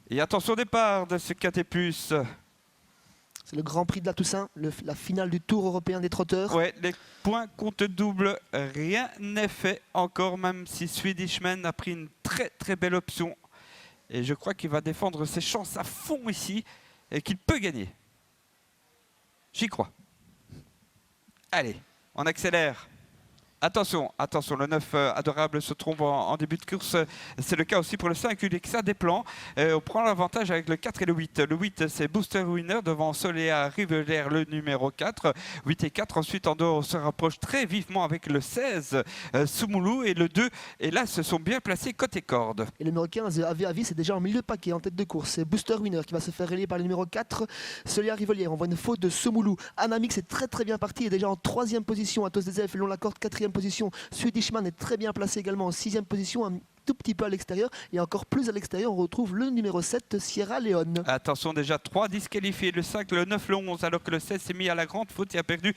Et attention au départ de ce quintet plus. C'est le Grand Prix de la Toussaint, la finale du Tour européen des trotteurs. Ouais, les points comptent double, rien n'est fait encore, même si Swedishman a pris une très belle option. Et je crois qu'il va défendre ses chances à fond ici et qu'il peut gagner. J'y crois. Allez, on accélère. Attention, attention, le 9 adorable se trompe en début de course. C'est le cas aussi pour le 5 Ulexa des plans. On prend l'avantage avec le 4 et le 8. Le 8, c'est Booster Winner devant Soléa Rivelaire, le numéro 4. 8 et 4. Ensuite, en dehors, on se rapproche très vivement avec le 16, Soumoulou, et le 2. Et là, se sont bien placés côté corde. Et le numéro 15, Avis, c'est déjà en milieu de paquet, en tête de course. C'est Booster Winner qui va se faire relayer par le numéro 4, Soléa Rivelière. On voit une faute de Soumoulou. Anamix est très bien parti, est déjà en 3e position. Atos des Elfes, long la corde, 4e position. Swedishman est très bien placé également en 6e position, un tout petit peu à l'extérieur. Et encore plus à l'extérieur, on retrouve le numéro 7, Sierra Leone. Attention, déjà 3 disqualifiés, le 5, le 9, le 11, alors que le 16 s'est mis à la grande faute et a perdu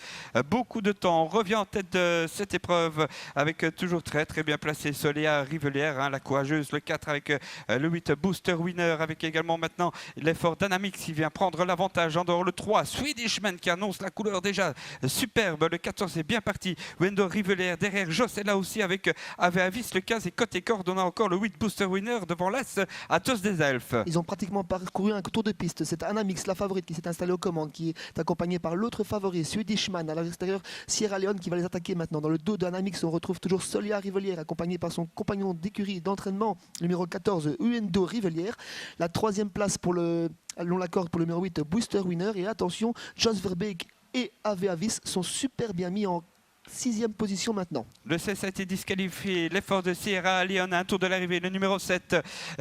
beaucoup de temps. On revient en tête de cette épreuve avec toujours très bien placé Soléa Rivelière, hein, la courageuse, le 4 avec le 8, Booster Winner, avec également maintenant l'effort d'Anamix qui vient prendre l'avantage. En dehors, le 3, Swedishman qui annonce la couleur déjà superbe. Le 14 est bien parti, Wendo Rivelière derrière, Joss est là aussi avec Avis, le 15 et côté corde. On a encore le 8 Booster Winner devant l'As Atos des Elfes. Ils ont pratiquement parcouru un tour de piste. C'est Anamix, la favorite, qui s'est installée aux commandes, qui est accompagnée par l'autre favori, Swedishman. À l'extérieur, Sierra Leone qui va les attaquer maintenant. Dans le dos d'Anamix, on retrouve toujours Soléa Rivelière, accompagnée par son compagnon d'écurie d'entraînement, numéro 14, Uendo Rivelière. La 3e place pour le long la corde pour le numéro 8, Booster Winner. Et attention, Jos Verbeek et Avis sont super bien mis en 6e position maintenant. Le 16 a été disqualifié. L'effort de Sierra Leone à un tour de l'arrivée. Le numéro 7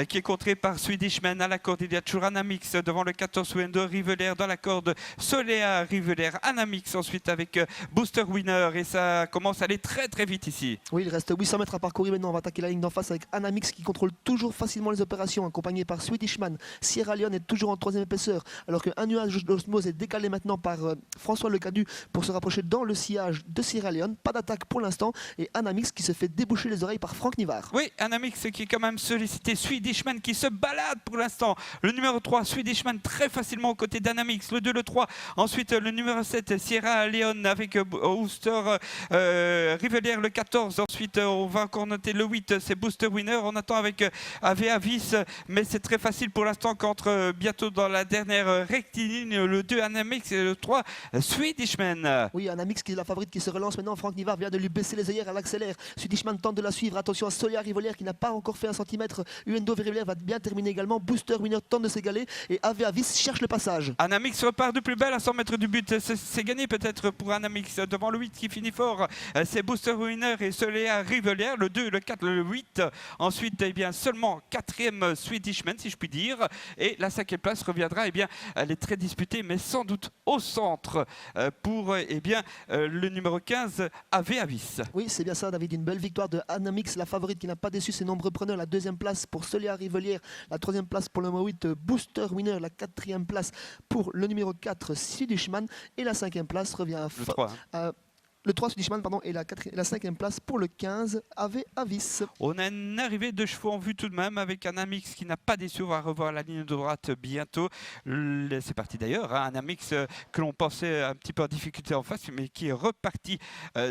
qui est contré par Swedishman à la corde. Il y a toujours Anamix devant le 14 Wendo Rivelaire dans la corde. Soléa Rivelaire, Anamix ensuite avec Booster Winner. Et ça commence à aller très vite ici. Oui, il reste 800 mètres à parcourir maintenant. On va attaquer la ligne d'en face avec Anamix qui contrôle toujours facilement les opérations, accompagné par Swedishman. Sierra Leone est toujours en 3e épaisseur, alors qu'un nuage d'osmose est décalé maintenant par François Lecadu pour se rapprocher dans le sillage de Sierra Leone. Pas d'attaque pour l'instant et Anamix qui se fait déboucher les oreilles par Franck Nivard. Oui, Anamix qui est quand même sollicité. Swedishman qui se balade pour l'instant. Le numéro 3, Swedishman très facilement aux côtés d'Anamix. Le 2, le 3. Ensuite, le numéro 7, Sierra Leone avec Booster Rivelière, le 14. Ensuite, on va encore noter le 8, c'est Booster Winner. On attend avec Avis, mais c'est très facile pour l'instant qu'entre bientôt dans la dernière rectiligne. Le 2, Anamix et le 3, Swedishman. Oui, Anamix qui est la favorite qui se relance maintenant. Franck Nivard vient de lui baisser les œillères à l'accélère. Swedishman tente de la suivre. Attention à Soléa Rivelière qui n'a pas encore fait 1 centimètre. Uendo Rivelière va bien terminer également. Booster Winner tente de s'égaler et Avis cherche le passage. Anamix repart de plus belle à 100 mètres du but. C'est gagné peut-être pour Anamix devant le 8 qui finit fort. C'est Booster Winner et Soléa Rivelière. Le 2, le 4, le 8. Ensuite, eh bien, seulement 4e Swedishman si je puis dire. Et la 5e place reviendra. Eh bien, elle est très disputée mais sans doute au centre pour eh bien, le numéro 15. Avis. Oui, c'est bien ça, David. Une belle victoire de Anamix, la favorite qui n'a pas déçu ses nombreux preneurs. La 2e place pour Soléa Rivelière, la 3e place pour le numéro 8, Booster Winner, la 4e place pour le numéro 4, Swedishman, et la 5e place revient à le 3 Swedishman, pardon, et la 5e place pour le 15, Avis. On a une arrivée de chevaux en vue tout de même avec Anamix qui n'a pas déçu. On va revoir la ligne de droite bientôt. C'est parti d'ailleurs, hein, Anamix que l'on pensait un petit peu en difficulté en face, mais qui est reparti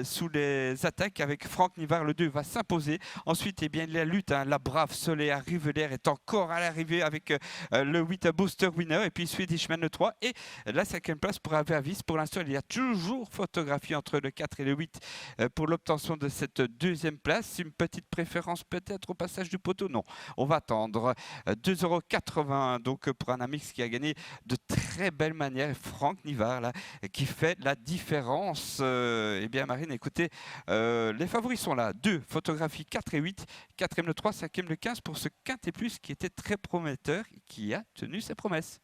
sous les attaques avec Franck Nivard. Le 2 va s'imposer. Ensuite, eh bien, la lutte, hein, la brave Soléa Rivelaire est encore à l'arrivée avec le 8 Booster Winner et puis Swedishman le 3 et la 5e place pour Avis. Pour l'instant, il y a toujours photographie entre le 4 et le 8 pour l'obtention de cette 2e place. Une petite préférence peut-être au passage du poteau? Non, on va attendre. 2,80 € donc pour Anamix qui a gagné de très belle manière. Franck Nivard là, qui fait la différence. Eh bien Marine, écoutez, les favoris sont là. 2, photographie 4 et 8. 4e le 3, 5e le 15 pour ce quintet plus qui était très prometteur et qui a tenu ses promesses.